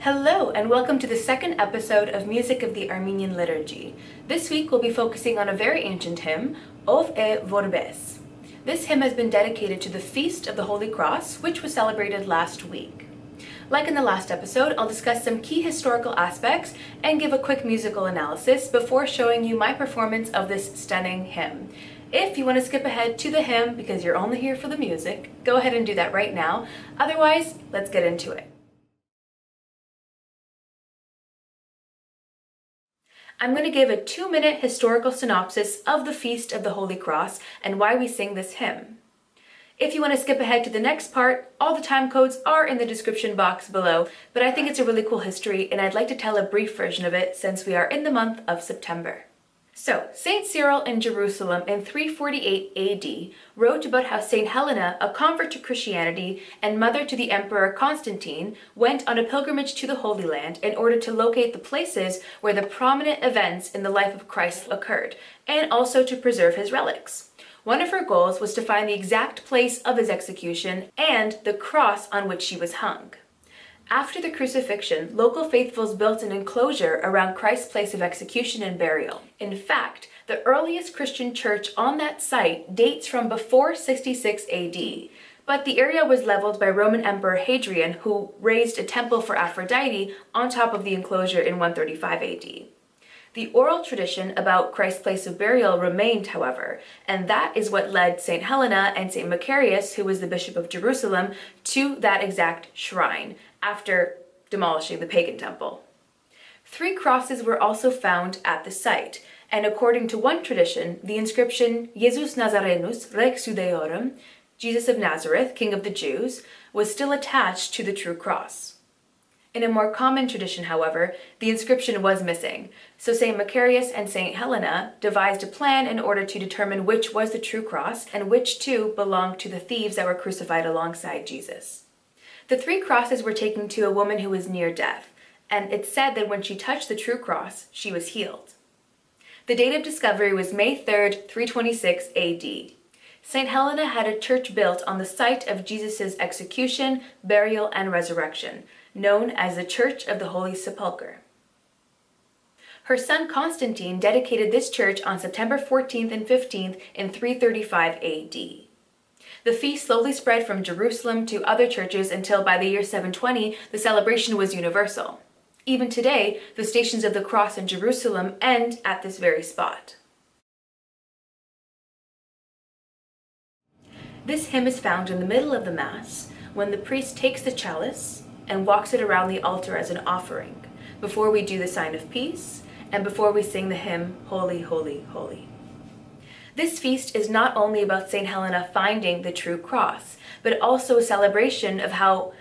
Hello and welcome to the second episode of Music of the Armenian Liturgy. This week we'll be focusing on a very ancient hymn, E Vorbes. This hymn has been dedicated to the Feast of the Holy Cross, which was celebrated last week. Like in the last episode, I'll discuss some key historical aspects and give a quick musical analysis before showing you my performance of this stunning hymn. If you want to skip ahead to the hymn because you're only here for the music, go ahead and do that right now. Otherwise, let's get into it. I'm going to give a 2-minute historical synopsis of the Feast of the Holy Cross and why we sing this hymn. If you want to skip ahead to the next part, all the time codes are in the description box below, but I think it's a really cool history and I'd like to tell a brief version of it since we are in the month of September. So, Saint Cyril in Jerusalem in 348 AD wrote about how Saint Helena, a convert to Christianity and mother to the Emperor Constantine, went on a pilgrimage to the Holy Land in order to locate the places where the prominent events in the life of Christ occurred, and also to preserve his relics. One of her goals was to find the exact place of his execution and the cross on which she was hung. After the crucifixion, local faithfuls built an enclosure around Christ's place of execution and burial. In fact, the earliest Christian church on that site dates from before 66 AD, but the area was leveled by Roman Emperor Hadrian, who raised a temple for Aphrodite on top of the enclosure in 135 AD. The oral tradition about Christ's place of burial remained, however, and that is what led St. Helena and St. Macarius, who was the Bishop of Jerusalem, to that exact shrine, after demolishing the pagan temple. 3 crosses were also found at the site, and according to one tradition, the inscription Jesus Nazarenus Rex Judaeorum, Jesus of Nazareth, King of the Jews, was still attached to the true cross. In a more common tradition, however, the inscription was missing, so St. Macarius and St. Helena devised a plan in order to determine which was the true cross and which two belonged to the thieves that were crucified alongside Jesus. The 3 crosses were taken to a woman who was near death, and it's said that when she touched the true cross, she was healed. The date of discovery was May 3rd, 326 AD. St. Helena had a church built on the site of Jesus' execution, burial, and resurrection, known as the Church of the Holy Sepulchre. Her son Constantine dedicated this church on September 14th and 15th in 335 AD. The feast slowly spread from Jerusalem to other churches until by the year 720 the celebration was universal. Even today, the Stations of the Cross in Jerusalem end at this very spot. This hymn is found in the middle of the Mass when the priest takes the chalice and walks it around the altar as an offering, before we do the sign of peace and before we sing the hymn, Holy, Holy, Holy. This feast is not only about St. Helena finding the true cross, but also a celebration of how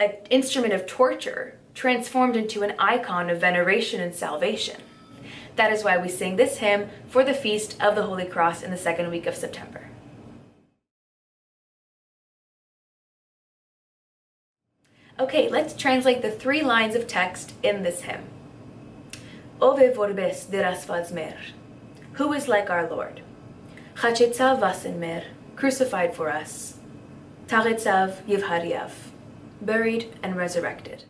an instrument of torture transformed into an icon of veneration and salvation. That is why we sing this hymn for the Feast of the Holy Cross in the second week of September. Okay, let's translate the 3 lines of text in this hymn. E Vorbes dirasvaz mer. Who is like our Lord? Chachetzav vasen mer, crucified for us. Taretzav yivhariav, buried and resurrected.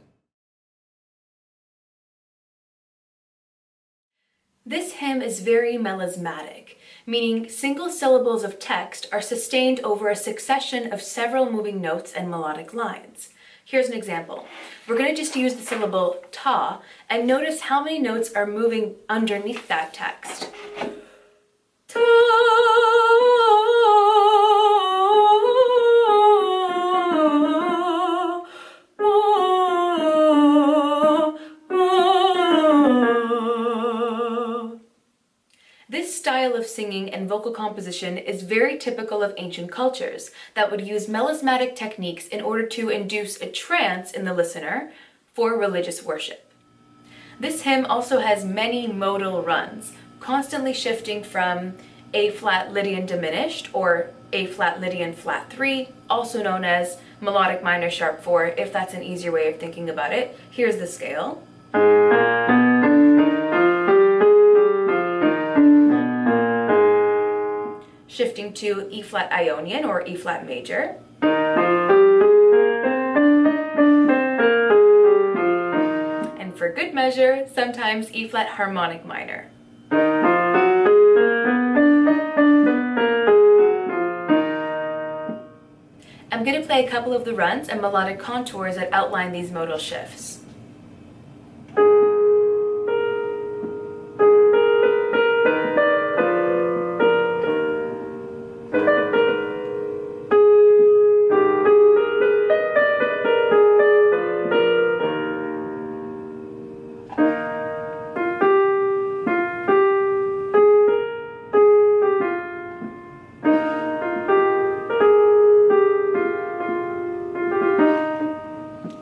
This hymn is very melismatic, meaning single syllables of text are sustained over a succession of several moving notes and melodic lines. Here's an example. We're going to just use the syllable ta and notice how many notes are moving underneath that text. Ta. This style of singing and vocal composition is very typical of ancient cultures that would use melismatic techniques in order to induce a trance in the listener for religious worship. This hymn also has many modal runs, constantly shifting from A-flat Lydian diminished or A-flat Lydian flat 3, also known as melodic minor sharp 4, if that's an easier way of thinking about it. Here's the scale. Shifting to E-flat Ionian or E-flat major. good measure, sometimes E flat harmonic minor. I'm going to play a couple of the runs and melodic contours that outline these modal shifts.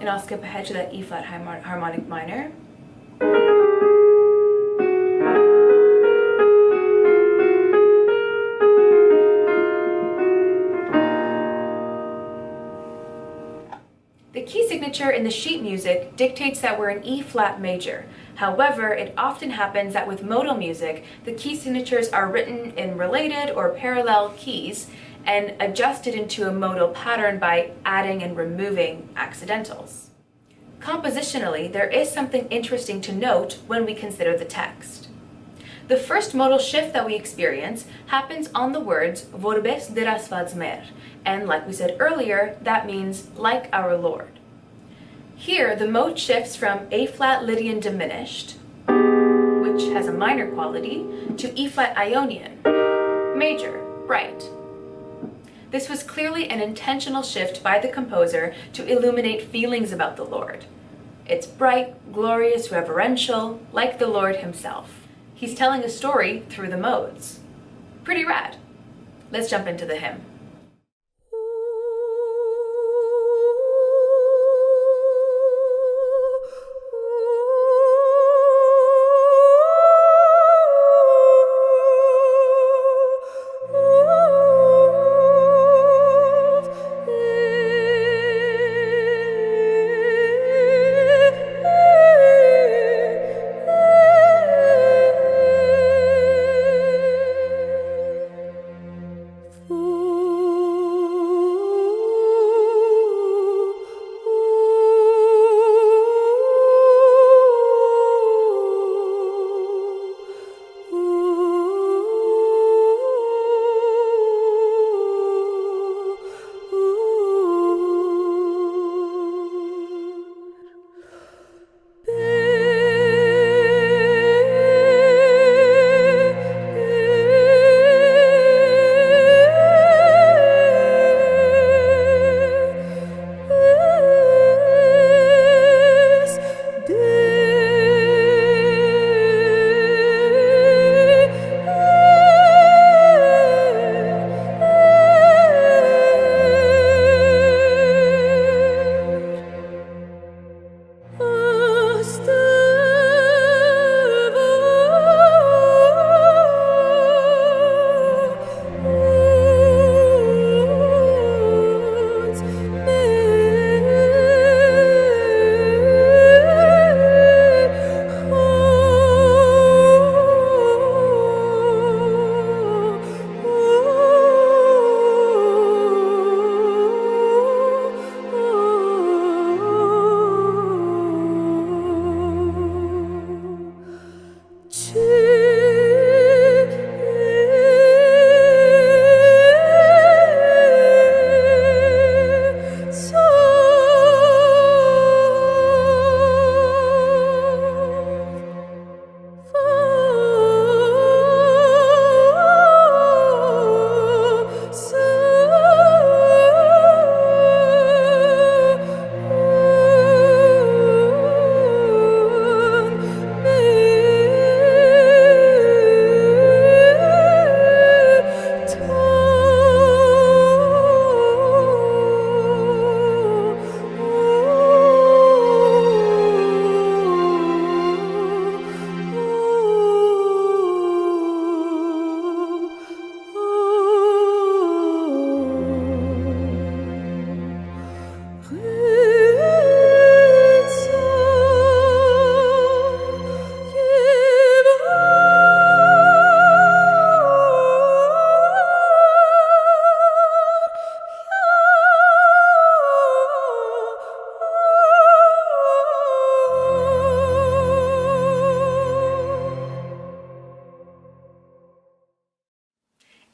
And I'll skip ahead to that E flat harmonic minor. The key signature in the sheet music dictates that we're in E flat major. However, it often happens that with modal music, the key signatures are written in related or parallel keys and adjusted into a modal pattern by adding and removing accidentals. Compositionally, there is something interesting to note when we consider the text. The first modal shift that we experience happens on the words Vorbes derasvads mer, and like we said earlier, that means like our Lord. Here, the mode shifts from A flat Lydian diminished, which has a minor quality, to E flat Ionian, major, bright. This was clearly an intentional shift by the composer to illuminate feelings about the Lord. It's bright, glorious, reverential, like the Lord himself. He's telling a story through the modes. Pretty rad. Let's jump into the hymn. Ooh.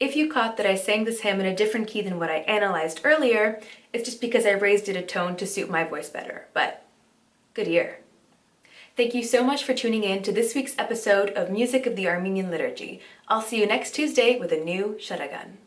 If you caught that I sang this hymn in a different key than what I analyzed earlier, it's just because I raised it a tone to suit my voice better, but good ear. Thank you so much for tuning in to this week's episode of Music of the Armenian Liturgy. I'll see you next Tuesday with a new Sharagan.